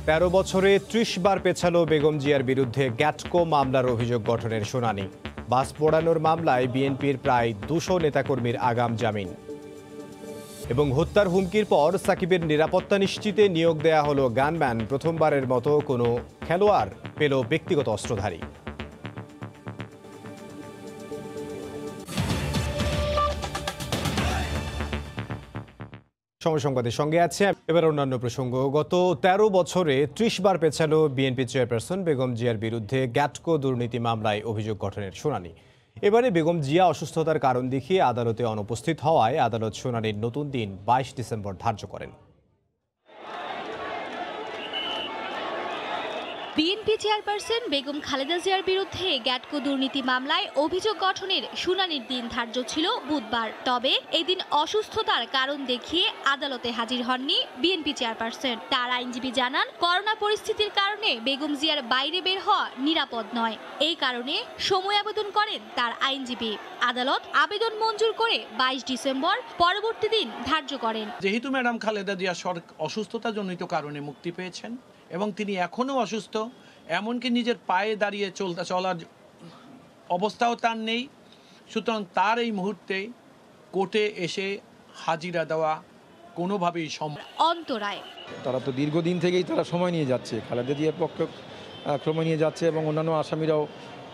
13 বছরে 30 বার পেছালো বেগম জিয়ার বিরুদ্ধে গ্যাটকো মামলার অভিযোগ গঠনের শুনানি। বাস পোড়ানোর মামলায় বিএনপির প্রায় 200 নেতাকর্মীর আগাম জামিন। এবং হত্যার হুমকির পর সাকিবের নিরাপত্তা নিশ্চিতে নিয়োগ দেয়া হলো গানম্যান। প্রথমবারের মতো কোনো খেলোয়াড় পেল ব্যক্তিগত অস্ত্রধারী। সময় সংবাদের সঙ্গে আছে এবার অন্যান্য প্রসঙ্গ। গত 13 বছরে 30 বার পেছালো বিএনপি চেয়ারপারসন বেগম জিয়ার বিরুদ্ধে গ্যাটকো দুর্নীতি মামলায় অভিযোগ গঠনের শুনানি। এবারে বেগম জিয়া অসুস্থতার কারণ দেখিয়ে আদালতে অনুপস্থিত হওয়ায় আদালত শুনানির নতুন দিন 22 ডিসেম্বর ধার্য করেন। বিএনপি চেয়ারপারসন বেগম খালেদা জিয়ার বিরুদ্ধে গ্যাটকো দুর্নীতি মামলায় অভিযোগ গঠনের শুনানির দিন ধার্য ছিল বুধবার। তবে এদিন অসুস্থতার কারণ দেখিয়ে আদালতে হাজির হননি বিএনপি চেয়ারপারসন। তার আইনজীবী জানান, করোনা পরিস্থিতির কারণে বেগম জিয়ার বাইরে বের হওয়া নিরাপদ নয়। এই কারণে সময় আবেদন করেন তার আইনজীবী। আদালত আবেদন মঞ্জুর করে 22 ডিসেম্বর পরবর্তী দিন ধার্য করেন। যেহেতু ম্যাডাম খালেদা জিয়া অসুস্থতাজনিত কারণে মুক্তি পেয়েছেন এবং তিনি এখনও অসুস্থ, এমনকি নিজের পায়ে দাঁড়িয়ে চলার অবস্থাও তার নেই, সুতরাং তার এই মুহূর্তে কোর্টে এসে হাজিরা দেওয়া কোনোভাবেই সম্ভব। অন্তরায় তারা তো দীর্ঘদিন থেকেই তারা সময় নিয়ে যাচ্ছে, খালেদা জিয়ার পক্ষে সময় নিয়ে যাচ্ছে এবং অন্যান্য আসামিরাও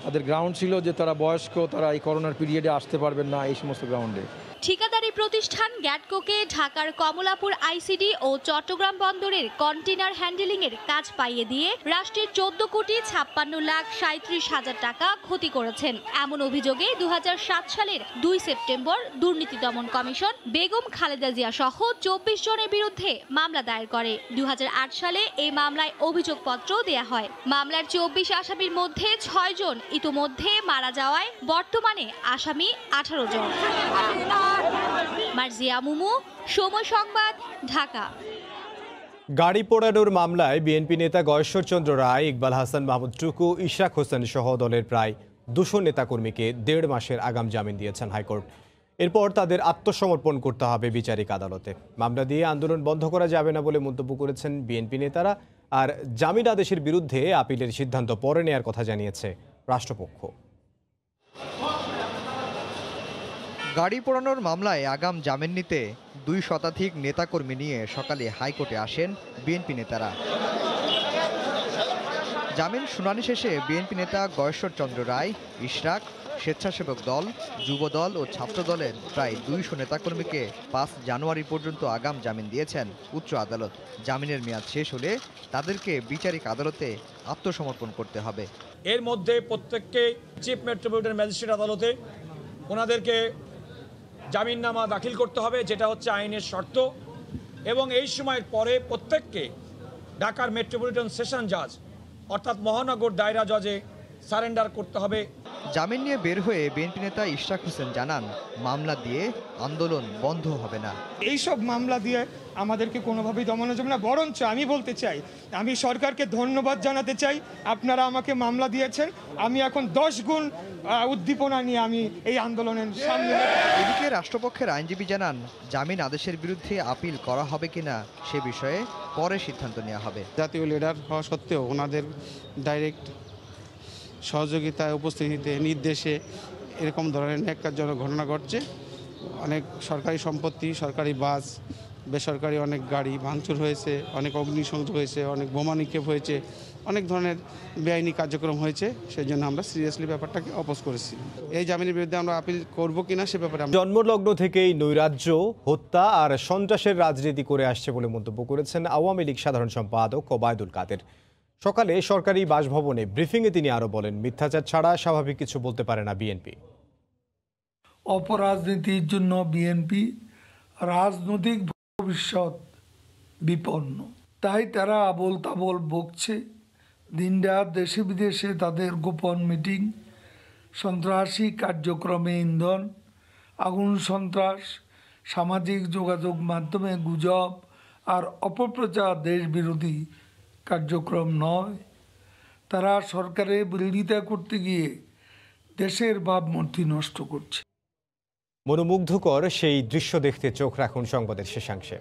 তাদের গ্রাউন্ড ছিল যে তারা বয়স্ক, তারা এই করোনার পিরিয়ডে আসতে পারবেন না এই সমস্ত গ্রাউন্ডে। ঠিকাদারি প্রতিষ্ঠান গ্যাটকোকে ঢাকার কমলাপুর আইসিডি ও চট্টগ্রাম বন্দরের কন্টেইনার হ্যান্ডেলিং এর কাজ পাইয়ে দিয়ে রাষ্ট্রের 14,56,37,000 টাকা ক্ষতি করেছেন। এমন অভিযোগে 2007 সালের 2 সেপ্টেম্বর দুর্নীতি দমন কমিশন বেগম খালেদা জিয়া সহ 24 জনের বিরুদ্ধে মামলা দায়ের করে। 2008 সালে এই মামলায় অভিযোগপত্র দেয়া হয়। মামলার 24 আসামির মধ্যে 6 জন ইতোমধ্যে মারা যাওয়ায় বর্তমানে আসামি 18 জন। মার্জিয়া মুমু, সময় সংবাদ, ঢাকা। গাড়ি পোড়ানোর মামলায় বিএনপি নেতা গয়েশ্বর চন্দ্র রায়, ইকবাল হাসান মাহমুদ টুকু, ইশরাক হোসেন সহ দলের প্রায় 200 নেতাকর্মীকে 1.5 মাসের আগাম জামিন দিয়েছেন হাইকোর্ট। এরপর তাদের আত্মসমর্পণ করতে হবে বিচারিক আদালতে। মামলা দিয়ে আন্দোলন বন্ধ করা যাবে না বলে মন্তব্য করেছেন বিএনপি নেতারা। আর জামিন আদেশের বিরুদ্ধে আপিলের সিদ্ধান্ত পরে নেয়ার কথা জানিয়েছে রাষ্ট্রপক্ষ। গাড়ি পোড়ানোর মামলায় আগাম জামিন নিতে 2 শতাধিক নেতাকর্মী নিয়ে সকালে হাইকোর্টে আসেন বিএনপি নেতারা। জামিন শুনানি শেষে বিএনপি নেতা গয়েশ্বর চন্দ্র রায়, ইশরাক, স্বেচ্ছাসেবক দল, যুব দল ও ছাত্র দলের প্রায় 200 নেতাকর্মীকে 5 জানুয়ারি পর্যন্ত আগাম জামিন দিয়েছেন উচ্চ আদালত। জামিনের মেয়াদ শেষ হলে তাদেরকে বিচারিক আদালতে আত্মসমর্পণ করতে হবে। এর মধ্যে প্রত্যেককে চিফ মেট্রোপলিটন ম্যাজিস্ট্রেট আদালতে ওনাদেরকে জামিননামা দাখিল করতে হবে, যেটা হচ্ছে আইনের শর্ত। এবং এই সময়ের পরে প্রত্যেককে ঢাকার মেট্রোপলিটন সেশন জাজ অর্থাৎ মহানগর দায়রা জজে সারেন্ডার করতে হবে। জামিন নিয়ে বের হয়ে বিএনপি নেতা ইশরাক হোসেন জানান, মামলা দিয়ে আন্দোলন বন্ধ হবে না। এইসব মামলা দিয়ে আমাদেরকে কোনোভাবেই দমানো যাবে না। বরঞ্চ আমি বলতে চাই, আমি সরকারকে ধন্যবাদ জানাতে চাই, আপনারা আমাকে মামলা দিয়েছেন। আমি এখন 10 গুণ উদ্দীপনা নিয়ে আমি এই আন্দোলনের সামনে। এদিকে রাষ্ট্রপক্ষের আইনজীবী জানান, জামিন আদেশের বিরুদ্ধে আপিল করা হবে কিনা সে বিষয়ে পরে সিদ্ধান্ত নেওয়া হবে। জাতীয় লিডার হওয়া সত্ত্বেও ওনাদের ডাইরেক্ট সহযোগিতায়, উপস্থিতিতে, নির্দেশে এরকম ধরনের ন্যাক্কারজনক ঘটনা ঘটছে। অনেক সরকারি সম্পত্তি, সরকারি বাস, বেসরকারি অনেক গাড়ি ভাঙচুর হয়েছে, অনেক অগ্নিসংযোগ হয়েছে, অনেক বোমা নিক্ষেপ হয়েছে, অনেক ধরনের বেআইনি কার্যক্রম হয়েছে। সেই জন্য আমরা সিরিয়াসলি ব্যাপারটাকে অপোজ করেছি। এই জামিনের বিরুদ্ধে আমরা আপিল করবো কিনা সে ব্যাপারে জন্মলগ্ন থেকেই নৈরাজ্য, হত্যা আর সন্ত্রাসের রাজনীতি করে আসছে বলে মন্তব্য করেছেন আওয়ামী লীগ সাধারণ সম্পাদক ওবায়দুল কাদের। সকালে সরকারি বাসভবনে ব্রিফিংয়ে তিনি আরো বলেন, মিথ্যাচার ছাড়া স্বাভাবিক কিছু বলতে পারে না বিএনপি। অপরাজনীতির জন্য বিএনপি রাজনৈতিক ভবিষ্যৎ বিপন্ন, তাই তারা আবোল তাবোল বকছে। দিনরাত দেশে বিদেশে তাদের গোপন মিটিং, সন্ত্রাসী কার্যক্রমে ইন্ধন, আগুন সন্ত্রাস, সামাজিক যোগাযোগ মাধ্যমে গুজব আর অপপ্রচার দেশ বিরোধী কার্যক্রম নয়। তারা সরকারের বিরোধিতা করতে গিয়ে দেশের ভাবমূর্তি নষ্ট করছে। মনোমুগ্ধকর সেই দৃশ্য দেখতে চোখ রাখুন সংবাদের শেষাংশে।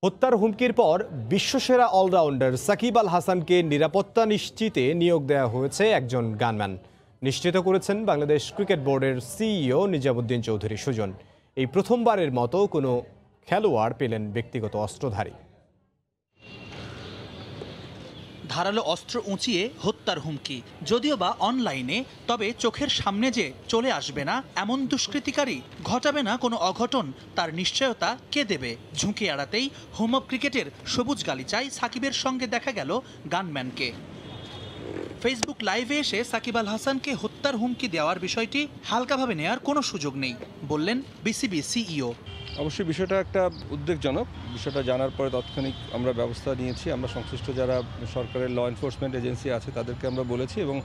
হত্যার হুমকির পর বিশ্বসেরা অলরাউন্ডার সাকিব আল হাসানকে নিরাপত্তা নিশ্চিতে নিয়োগ দেওয়া হয়েছে একজন গানম্যান। নিশ্চিত করেছেন বাংলাদেশ ক্রিকেট বোর্ডের সিইও নিজামুদ্দিন চৌধুরী সুজন। এই প্রথমবারের মতো কোনো খেলোয়াড় পেলেন ব্যক্তিগত অস্ত্রধারী। ধারালো অস্ত্র উঁচিয়ে হত্যার হুমকি, যদিও বা অনলাইনে, তবে চোখের সামনে যে চলে আসবে না এমন দুষ্কৃতিকারী, ঘটাবে না কোনো অঘটন, তার নিশ্চয়তা কে দেবে? ঝুঁকি এড়াতেই হোম অব ক্রিকেটের সবুজ গালিচায় সাকিবের সঙ্গে দেখা গেল গানম্যানকে। ফেসবুক লাইভে এসে সাকিব আল হাসানকে হত্যার হুমকি দেওয়ার বিষয়টি হালকাভাবে নেওয়ার কোনো সুযোগ নেই বললেন বিসিবি সিইও। অবশ্যই বিষয়টা একটা উদ্বেগজনক। বিষয়টা জানার পরে তাৎক্ষণিক আমরা ব্যবস্থা নিয়েছি। আমরা সংশ্লিষ্ট যারা সরকারের ল এনফোর্সমেন্ট এজেন্সি আছে তাদেরকে আমরা বলেছি এবং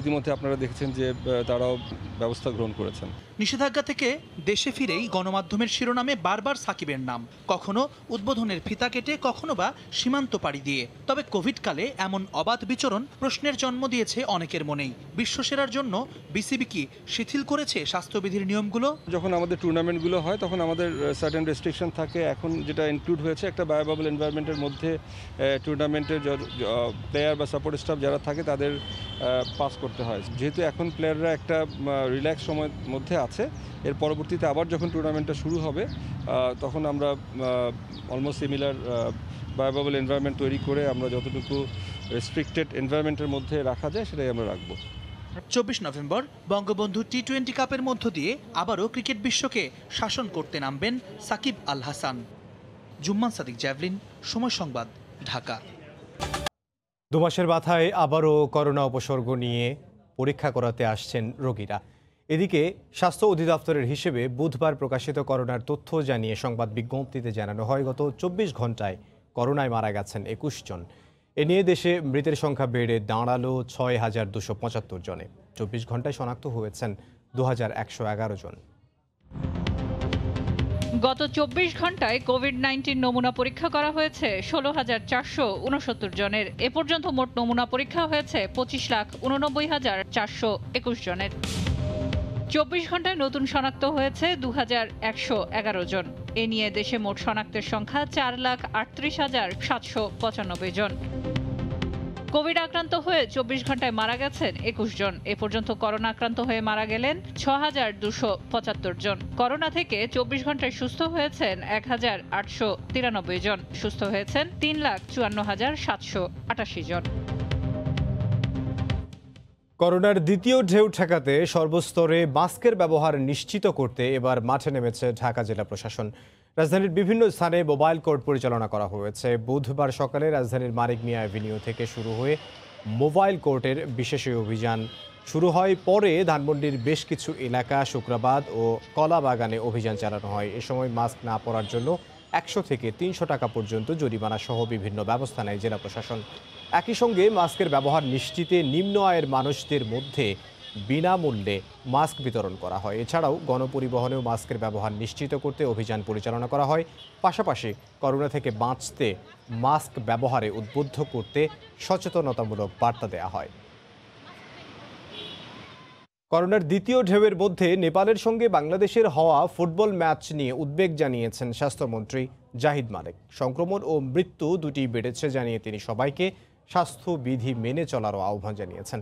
ইতিমধ্যে আপনারা দেখেছেন যে তারাও ব্যবস্থা গ্রহণ করেছেন। নিষেধাজ্ঞা থেকে দেশে ফিরেই গণমাধ্যমের শিরোনামে বারবার সাকিবের নাম, কখনো উদ্বোধনের ফিতা কেটে, কখনো বা সীমান্ত পাড়ি দিয়ে। তবে কোভিডকালে এমন অবাধ বিচরণ প্রশ্নের জন্ম দিয়েছে অনেকের মনেই। বিশ্বসেরার জন্য বিসিবি কি শিথিল করেছে স্বাস্থ্যবিধির নিয়মগুলো? যখন আমাদের টুর্নামেন্টগুলো হয় তখন আমাদের সার্টেন রেস্ট্রিকশন থাকে। এখন যেটা ইনক্লুড হয়েছে একটা বায়োবাবল এনভায়রনমেন্টের মধ্যে টুর্নামেন্টের প্লেয়ার বা সাপোর্ট স্টাফ যারা থাকে তাদের পাস করতে হয়। যেহেতু এখন প্লেয়াররা একটা রিল্যাক্স সময়ের মধ্যে আছে, এর পরবর্তীতে আবার যখন টুর্নামেন্টটা শুরু হবে তখন আমরা অলমোস্ট সিমিলার বায়োবাবল এনভায়রনমেন্ট তৈরি করে আমরা যতটুকু রেস্ট্রিক্টেড এনভায়রনমেন্টের মধ্যে রাখা যায় সেটাই আমরা রাখবো। 24 নভেম্বর বঙ্গবন্ধু টি-20 কাপের মধ্য দিয়ে আবারও ক্রিকেট বিশ্বকে শাসন করতে নামবেন সাকিব আল হাসান। জুম্মান সাদিক, জ্যাভলিন, সময় সংবাদ, ঢাকা। 2 মাসের মাথায় আবারও করোনা উপসর্গ নিয়ে পরীক্ষা করাতে আসছেন রোগীরা। এদিকে স্বাস্থ্য অধিদপ্তরের হিসেবে বুধবার প্রকাশিত করোনার তথ্য জানিয়ে সংবাদ বিজ্ঞপ্তিতে জানানো হয়, গত 24 ঘন্টায় করোনায় মারা গেছেন 21 জন। এ নিয়ে দেশে মৃতের সংখ্যা বেড়ে দাঁড়ালো 6,275 জনে। 24 ঘন্টায় শনাক্ত হয়েছেন 2,111 জন। গত 24 ঘন্টায় কোভিড-19 নমুনা পরীক্ষা করা হয়েছে 16,469 জনের। এ পর্যন্ত মোট নমুনা পরীক্ষা হয়েছে 25,89,421 জনের। 24 ঘন্টায় নতুন শনাক্ত হয়েছে 2,111 জন। এ নিয়ে দেশে মোট শনাক্তের সংখ্যা 4,38,795 জন। কোভিড আক্রান্ত হয়ে 24 ঘন্টায় মারা গেছেন 21 জন। এ পর্যন্ত করোনা আক্রান্ত হয়ে মারা গেলেন 6,275 জন। করোনা থেকে 24 ঘন্টায় সুস্থ হয়েছেন 1,893 জন। সুস্থ হয়েছেন 3,54,788 জন। করোনার দ্বিতীয় ঢেউ ঠেকাতে সর্বস্তরে মাস্কের ব্যবহার নিশ্চিত করতে এবার মাঠে নেমেছে ঢাকা জেলা প্রশাসন। রাজধানীর বিভিন্ন স্থানে মোবাইল কোর্ট পরিচালনা করা হয়েছে। বুধবার সকালে রাজধানীর মানিক মিয়া অ্যাভিনিউ থেকে শুরু হয়ে মোবাইল কোর্টের বিশেষ অভিযান শুরু হয়। পরে ধানমন্ডির বেশ কিছু এলাকা, শুক্রাবাদ ও কলাবাগানে অভিযান চালানো হয়। এ সময় মাস্ক না পরার জন্য 100 থেকে 300 টাকা পর্যন্ত জরিমানা সহ বিভিন্ন ব্যবস্থা নেয় জেলা প্রশাসন। একই সঙ্গে মাস্কের ব্যবহার নিশ্চিতে নিম্ন আয়ের মানুষদের মধ্যে বিনামূল্যে মাস্ক বিতরণ করা হয়। এছাড়াও গণপরিবহনেও মাস্কের ব্যবহার নিশ্চিত করতে অভিযান পরিচালনা করা হয়। পাশাপাশি করোনা থেকে বাঁচতে মাস্ক ব্যবহারে উদ্বুদ্ধ করতে সচেতনতামূলক বার্তা দেওয়া হয়। করোনার দ্বিতীয় ঢেউয়ের মধ্যে নেপালের সঙ্গে বাংলাদেশের হওয়া ফুটবল ম্যাচ নিয়ে উদ্বেগ জানিয়েছেন স্বাস্থ্যমন্ত্রী জাহিদ মালেক। সংক্রমণ ও মৃত্যু দুটি বেড়েছে জানিয়ে তিনি সবাইকে স্বাস্থ্যবিধি মেনে চলারও আহ্বান জানিয়েছেন।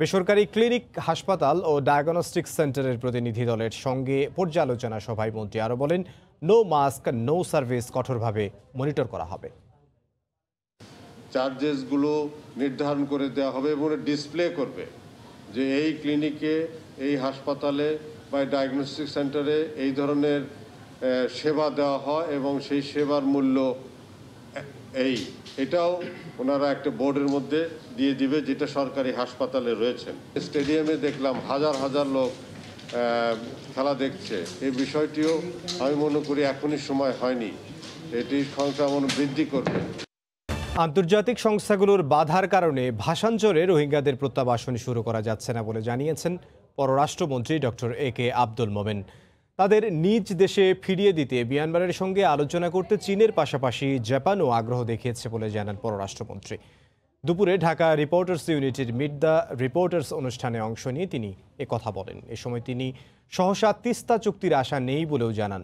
বেসরকারি ক্লিনিক, হাসপাতাল ও ডায়াগনস্টিক সেন্টারের প্রতিনিধি দলের সঙ্গে পর্যালোচনা সভায় মন্ত্রী আরও বলেন, নো মাস্ক নো সার্ভিস কঠোরভাবে মনিটর করা হবে। চার্জেসগুলো নির্ধারণ করে দেওয়া হবে এবং ডিসপ্লে করবে যে এই ক্লিনিকে, এই হাসপাতালে বা ডায়াগনস্টিক সেন্টারে এই ধরনের সেবা দেওয়া হয় এবং সেই সেবার মূল্য এটাও ওনারা একটা বোর্ডের মধ্যে দিয়ে দিবে, যেটা সরকারি হাসপাতালে রয়েছেন। স্টেডিয়ামে দেখলাম হাজার হাজার লোক খেলা দেখছে। এই বিষয়টিও আমি মনে করি এখনই সময় হয়নি, এটি সংখ্যা বৃদ্ধি করবে। আন্তর্জাতিক সংস্থাগুলোর বাধার কারণে ভাষাঞ্চলে রোহিঙ্গাদের প্রত্যাবাসন শুরু করা যাচ্ছে না বলে জানিয়েছেন পররাষ্ট্রমন্ত্রী ডক্টর এ.কে আব্দুল মোমেন। তাদের নিজ দেশে ফিরিয়ে দিতে মিয়ানমারের সঙ্গে আলোচনা করতে চীনের পাশাপাশি জাপানও আগ্রহ দেখিয়েছে বলে জানান পররাষ্ট্রমন্ত্রী। দুপুরে ঢাকা রিপোর্টার্স ইউনিটির মিট দ্য রিপোর্টার্স অনুষ্ঠানে অংশ নিয়ে তিনি কথা বলেন। এ সময় তিনি সহসা তিস্তা চুক্তির আশা নেই বলেও জানান।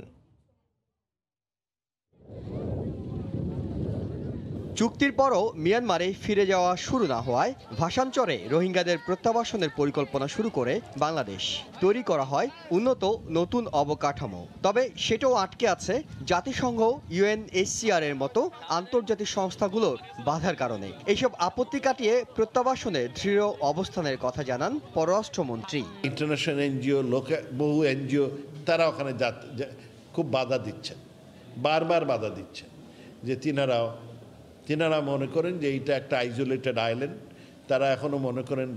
চুক্তির পরও মিয়ানমারে ফিরে যাওয়া শুরু না হওয়ায় ভাষাঞ্চরে রোহিঙ্গাদের প্রত্যাবাসনের পরিকল্পনা শুরু করে বাংলাদেশ। তৈরি করা হয় উন্নত নতুন অবকাঠামো, তবে সেটাও আটকে আছে জাতিসংঘ, UNHCR এর মতো আন্তর্জাতিক সংস্থাগুলোর বাধার কারণে। এইসব আপত্তি কাটিয়ে প্রত্যাবাসনে দৃঢ় অবস্থানের কথা জানান পররাষ্ট্রমন্ত্রী। ইন্টারন্যাশনাল এনজিও, বহু এনজিও তারা ওখানে খুব বাধা দিচ্ছেন, বারবার বাধা দিচ্ছেন যে তিনারা মনে করেন যে এইটা একটা আইসোলেটেড আইল্যান্ড। তারা এখনো মনে করেন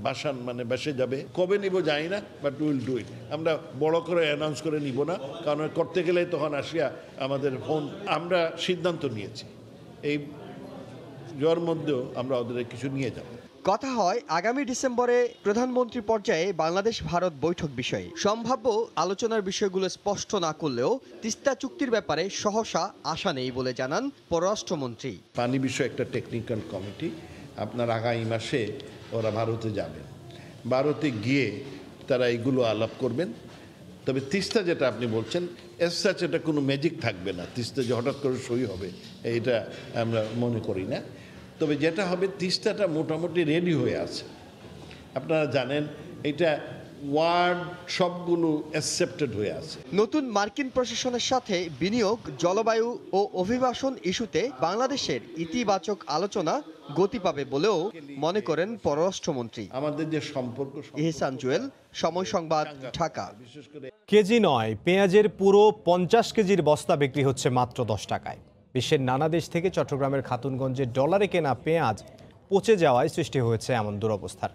বাসে যাবে। কবে নিব জানি না, বাট উইল ডু ইট। আমরা বড় করে অ্যানাউন্স করে নিব না, কারণ করতে গেলে তখন আসিয়া আমাদের ফোন। আমরা সিদ্ধান্ত নিয়েছি এই জ্বর মধ্যেও আমরা ওদের কিছু নিয়ে যাব। কথা হয় আগামী ডিসেম্বরে প্রধানমন্ত্রী পর্যায়ে বাংলাদেশ ভারত বৈঠক বিষয়ে। সম্ভাব্য আলোচনার বিষয়গুলো স্পষ্ট না করলেও তিস্তা চুক্তির ব্যাপারে সহসা আশা নেই বলে জানান পররাষ্ট্রমন্ত্রী। পানি বিষয়ে একটা টেকনিক্যাল কমিটি আপনার আগামী মাসে ওরা ভারতে যাবেন। ভারতে গিয়ে তারা এইগুলো আলাপ করবেন। তবে তিস্তা যেটা আপনি বলছেন, এসাচ এটা কোনো ম্যাজিক থাকবে না, তিস্তা যে হঠাৎ করে সই হবে এটা আমরা মনে করি না। তবে যেটা হবে, তিস্তাটা মোটামুটি রেডি হয়ে আছে। আপনারা জানেন এটা ওয়ার্ড সবগুলো অ্যাকসেপ্টেড হয়ে আছে। নতুন মার্কিন প্রশাসনের সাথে বিনিয়োগ, জলবায়ু ও অভিবাসন ইস্যুতে বাংলাদেশের ইতিবাচক আলোচনা গতি পাবে বলেও মনে করেন পররাষ্ট্রমন্ত্রী। আমাদের যে সম্পর্ক। ইহসান জুয়েল, সময় সংবাদ, ঢাকা। কেজি নয়, পেঁয়াজের পুরো 50 কেজির বস্তা বিক্রি হচ্ছে মাত্র 10 টাকায়। বিশ্বের নানা দেশ থেকে চট্টগ্রামের খাতুনগঞ্জে ডলারে কেনা পেঁয়াজ পচে যাওয়ায় সৃষ্টি হয়েছে এমন দুরবস্থার।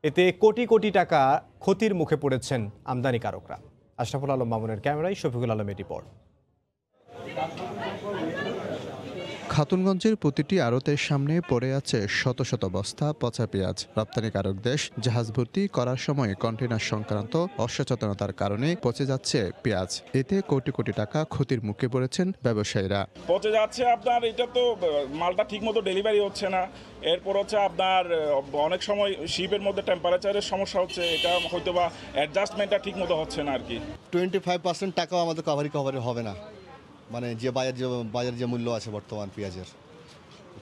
এতে কোটি কোটি টাকা ক্ষতির মুখে পড়েছেন আমদানিকারকরা। আশরাফুল আলম মামুনের ক্যামেরায় শফিকুল আলমের রিপোর্ট। খাতুনগঞ্জের প্রতিটি আড়তের সামনে পড়ে আছে শত শত বস্তা পচা পেঁয়াজ। রপ্তানিকারক দেশ জাহাজ ভর্তি করার সময় কন্টেনার সংক্রান্ত অসচেতনতার কারণে পচে যাচ্ছে পেঁয়াজ। এতে কোটি কোটি টাকা ক্ষতির মুখে পড়েছেন ব্যবসায়ীরা। পচে যাচ্ছে আপনার, এটা তো মালটা ঠিক মতো ডেলিভারি হচ্ছে না। এরপর হচ্ছে আপনার অনেক সময় শিপের মধ্যে টেম্পারেচারের সমস্যা হচ্ছে, এটা হয়তো বা অ্যাডজাস্টমেন্টটা ঠিক মতো হচ্ছে না আর কি। 25% টাকাও আমাদের কভারি হবে না, মানে যে বাজার যে মূল্য আছে বর্তমান পেঁয়াজের।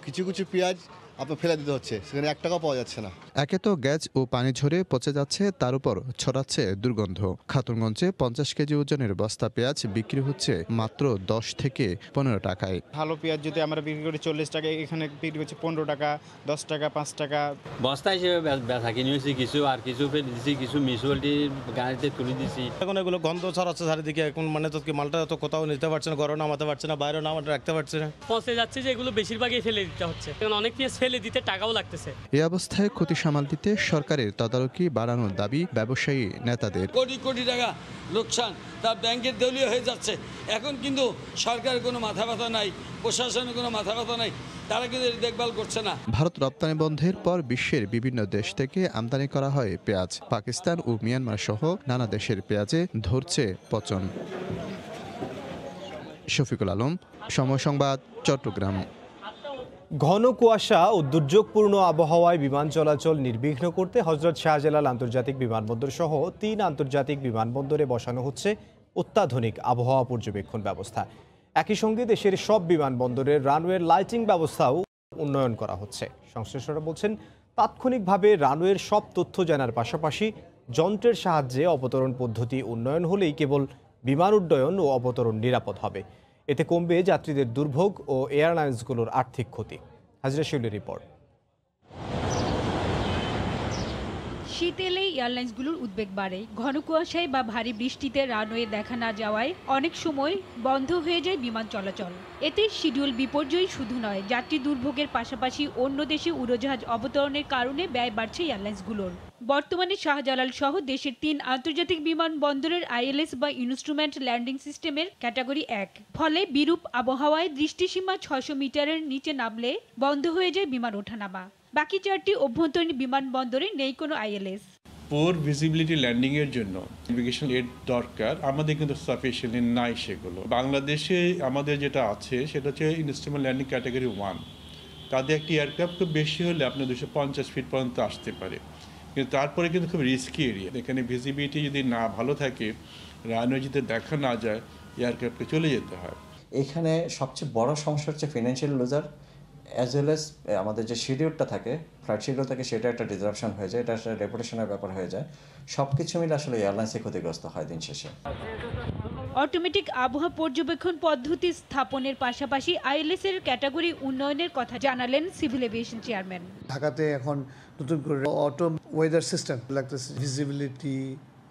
কিছু কিছু পেঁয়াজ আপনার ফেলে দিতে হচ্ছে, সেখানে 1 টাকাও পাওয়া যাচ্ছে না। একে তো গ্যাস ও পানি ঝরে পচে যাচ্ছে, তার উপর ছড়াচ্ছে দুর্গন্ধ। খাতুনগঞ্জে 50 কেজি ওজনের বস্তা পেঁয়াজ বিক্রি হচ্ছে মাত্র 10 থেকে 15 টাকায়। ভালো পেঁয়াজ যদি আমরা বিক্রি করি 40 টাকা, এখানে বিক্রি করছি 15 টাকা, 10 টাকা, 5 টাকা। বস্তা হিসেবে বেচা কিনে হয়েছে কিছু, আর কিছু ফেলে দিচ্ছি, কিছু মিউনিসিপ্যালিটি গাড়িতে তুলে দিচ্ছি। এখন এগুলো গন্ধ ছড়াচ্ছে চারিদিকে। এখন মানে তো কি মালটা তো কোথাও নিতে পারছে না, ঘরেও নামাতে পারছে না, বাইরেও নামাতে রাখতে পারছে না, পচে যাচ্ছে। যে এগুলো বেশিরভাগই ফেলে দিতে হচ্ছে, কারণ অনেক পেঁয়াজ ফেলে দিতে টাকাও লাগতেছে। এই অবস্থায় ক্ষতি সামাল দিতে সরকারের তদারকি বাড়ানোর দাবি ব্যবসায়ী নেতাদের। কোটি কোটি টাকা লোকসান, তার ব্যাংকের দেউলিয়া হয়ে যাচ্ছে। এখন কিন্তু সরকারের কোনো মাথা ব্যথা নাই, প্রশাসনের কোনো মাথা ব্যথা নাই, তারা কিন্তু দেখভাল করছে না। ভারত রপ্তানি বন্ধের পর বিশ্বের বিভিন্ন দেশ থেকে আমদানি করা হয় পেঁয়াজ। পাকিস্তান ও মিয়ানমার সহ নানা দেশের পেঁয়াজে ধরছে পচন। শফিকুল আলম, সময় সংবাদ, চট্টগ্রাম। ঘন কুয়াশা ও দুর্যোগপূর্ণ আবহাওয়ায় বিমান চলাচল নির্বিঘ্ন করতে হযরত শাহজালাল আন্তর্জাতিক বিমানবন্দর সহ 3 আন্তর্জাতিক বিমানবন্দরে বসানো হচ্ছে অত্যাধুনিক আবহাওয়া পর্যবেক্ষণ ব্যবস্থা। একই সঙ্গে দেশের সব বিমানবন্দরের রানওয়ের লাইটিং ব্যবস্থাও উন্নয়ন করা হচ্ছে। সংশ্লিষ্টরা বলছেন, তাৎক্ষণিকভাবে রানওয়ের সব তথ্য জানার পাশাপাশি যন্ত্রের সাহায্যে অবতরণ পদ্ধতি উন্নয়ন হলেই কেবল বিমান উড্ডয়ন ও অবতরণ নিরাপদ হবে। এতে কমবে যাত্রীদের দুর্ভোগ ও এয়ারলাইন্সগুলোর আর্থিক ক্ষতি। হাজরা শিউলির রিপোর্ট। শীত এলেই এয়ারলাইন্সগুলোর উদ্বেগ বাড়ে। ঘন কুয়াশায় বা ভারী বৃষ্টিতে রানওয়ে দেখা না যাওয়ায় অনেক সময় বন্ধ হয়ে যায় বিমান চলাচল। এতে শিডিউল বিপর্যয় শুধু নয়, যাত্রী দুর্ভোগের পাশাপাশি অন্য দেশে উড়োজাহাজ অবতরণের কারণে ব্যয় বাড়ছে এয়ারলাইন্সগুলোর। বর্তমানে শাহজালাল সহ দেশের 3 আন্তর্জাতিক বিমানবন্দরের ILS বা ইনস্ট্রুমেন্ট ল্যান্ডিং সিস্টেমের ক্যাটাগরি 1। ফলে বিরূপ আবহাওয়ায় দৃষ্টিসীমা 600 মিটারের নিচে নামলে বন্ধ হয়ে যায় বিমান ওঠানামা। বাকি 4টি অভ্যন্তরীণ বিমানবন্দরে নেই কোনো ILS। পোর ভিজিবিলিটি ল্যান্ডিংয়ের জন্য নেভিগেশন এড দরকার, আমাদের কিন্তু সাফিসিয়েন্টলি নাই সেগুলো। বাংলাদেশে আমাদের যেটা আছে সেটা হচ্ছে ইনস্ট্রুমেন্ট ল্যান্ডিং ক্যাটাগরি 1। তাদের একটি এয়ারক্রাফট খুব বেশি হলে আপনার 250 ফিট পর্যন্ত আসতে পারে, কিন্তু তারপরে কিন্তু খুব রিস্কি এরিয়া। এখানে ভিজিবিলিটি যদি না ভালো থাকে, রানওয়ে যদি দেখা না যায়, এয়ারক্রাফটকে চলে যেতে হয়। এখানে সবচেয়ে বড় সমস্যা হচ্ছে financial loser as well as আমাদের যে শিডিউলটা থাকে, ফ্লাইট শিডিউল থাকে, সেটা একটা ডিসরাপশন হয়ে যায়, এটা আসলে রেপুটেশনের ব্যাপার হয়ে যায়। সব কিছু মিলে আসলে এয়ারলাইন্সে ক্ষতিগ্রস্ত হয় দিন শেষে। অটোমেটিক আবহাওয়া পর্যবেক্ষণ পদ্ধতি স্থাপনের পাশাপাশি আইএলএস এর ক্যাটাগরি উন্নয়নের কথা জানালেন সিভিল এভিয়েশন চেয়ারম্যান। ঢাকাতে এখন নতুন করে অটো ওয়েদার সিস্টেম লাগতেছে, ভিজিবিলিটি,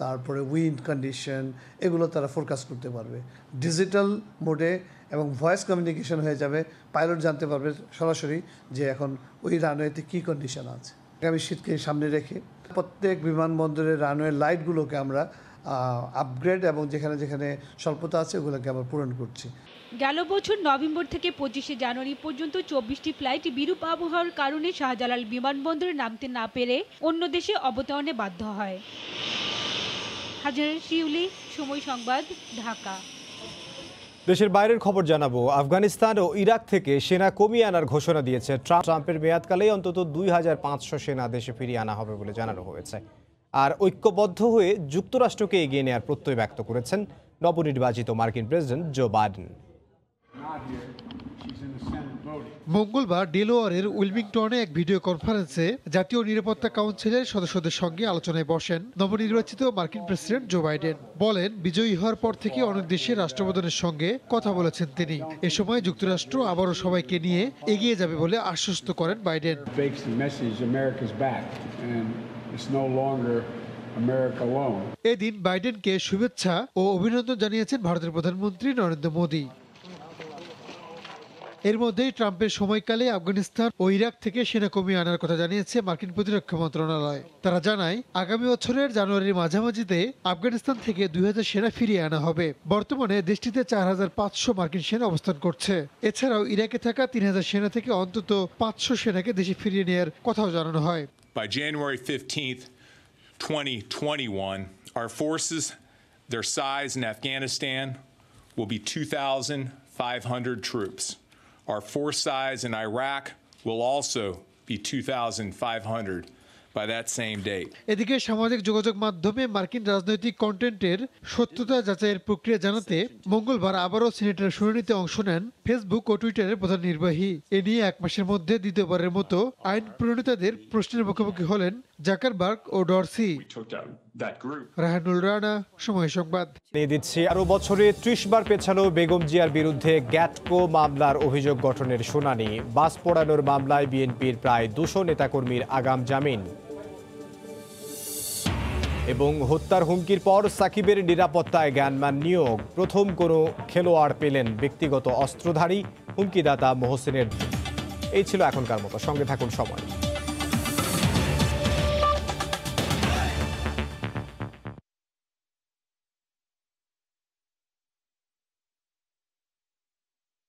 তারপরে উইন্ড কন্ডিশন, এগুলো তারা ফোরকাস্ট করতে পারবে ডিজিটাল মোডে, এবং ভয়েস কমিউনিকেশন হয়ে যাবে। পাইলট জানতে পারবে সরাসরি যে এখন ওই রানওয়েতে কী কন্ডিশন আছে। আগামী শীতকে সামনে রেখে প্রত্যেক বিমানবন্দরের রানওয়ে লাইটগুলোকে আমরা আপগ্রেড এবং যেখানে যেখানে স্বল্পতা আছে ওগুলোকে আমরা পূরণ করছি। গেল বছর নভেম্বর থেকে 25শে জানুয়ারি পর্যন্ত 24টি ফ্লাইট বিরূপ আবহাওয়ার কারণে শাহজালাল বিমানবন্দরে নামতে না পেরে অন্য দেশে অবতরণে বাধ্য হয়। হাজার শিউলি, সময় সংবাদ, ঢাকা। দেশের বাইরের খবর জানাবো। আফগানিস্তান ও ইরাক থেকে সেনা কমিয়ে আনার ঘোষণা দিয়েছে ট্রাম্পের মেয়াদকালেই অন্তত 2500 সেনা দেশে ফিরিয়ে আনা হবে বলে জানানো হয়েছে। আর ঐক্যবদ্ধ হয়ে যুক্তরাষ্ট্রকে এগিয়ে নেওয়ার প্রত্যয় ব্যক্ত করেছেন নবনির্বাচিত মার্কিন প্রেসিডেন্ট জো বাইডেন। মঙ্গলবার ডেলোয়ারের উইলমিংটনে এক ভিডিও কনফারেন্সে জাতীয় নিরাপত্তা কাউন্সিলের সদস্যদের সঙ্গে আলোচনায় বসেন নবনির্বাচিত মার্কিন প্রেসিডেন্ট জো বাইডেন। বলেন, বিজয়ী হওয়ার পর থেকে অনেক দেশের রাষ্ট্রপ্রধানের সঙ্গে কথা বলেছেন তিনি। এ সময় যুক্তরাষ্ট্র আবারও সবাইকে নিয়ে এগিয়ে যাবে বলে আশ্বস্ত করেন বাইডেন। এদিন বাইডেনকে শুভেচ্ছা ও অভিনন্দন জানিয়েছেন ভারতের প্রধানমন্ত্রী নরেন্দ্র মোদী। এর মধ্যেই ট্রাম্পের সময়কালে আফগানিস্তান ও ইরাক থেকে সেনা কমিয়ে আনার কথা জানিয়েছে মার্কিন প্রতিরক্ষা মন্ত্রণালয়। তারা জানায়, আগামী বছরের জানুয়ারির মাঝামাঝিতে আফগানিস্তান থেকে 2000 সেনা ফিরিয়ে আনা হবে। বর্তমানে দেশটিতে 4500 মার্কিন সেনা অবস্থান করছে। এছাড়াও ইরাকে থাকা 3000 সেনা থেকে অন্তত 500 সেনাকে দেশে ফিরিয়ে নেওয়ার কথাও জানানো হয়। By January 15th, 2021, our forces, their size in Afghanistan will be 2,500 troops. Our force size in Iraq will also be 2,500 by that same date. এদিকে সামাজিক যোগাযোগ মাধ্যমে মার্কিন রাজনৈতিক কন্টেন্টের সত্যতা যাচাইয়ের প্রক্রিয়া জানাতে মঙ্গলবার আবারও সিনেটের শুনানিতে অংশ নেন ফেসবুক ও টুইটারের প্রধান নির্বাহী। এ নিয়ে 1 মাসের মধ্যে দ্বিতীয়বারের মতো আইন প্রণেতাদের প্রশ্নের মুখোমুখি হলেন জাকারবার্গ ও ডরসি। রাহানুল রানা, সময় সংবাদ। দিচ্ছি আরো বছরে 30 বার পেছালো বেগম জিয়ার বিরুদ্ধে গ্যাটকো মামলার অভিযোগ গঠনের শুনানি। বাস পোড়ানোর মামলায় বিএনপির প্রায় 200 নেতাকর্মীর আগাম জামিন। এবং হত্যার হুমকির পর সাকিবের নিরাপত্তায় জ্ঞানমান নিয়োগ। প্রথম কোনো খেলোয়াড় পেলেন ব্যক্তিগত অস্ত্রধারী হুমকিদাতা মোহসেনের। এই ছিল এখনকার মতো। সঙ্গে থাকুন সময়।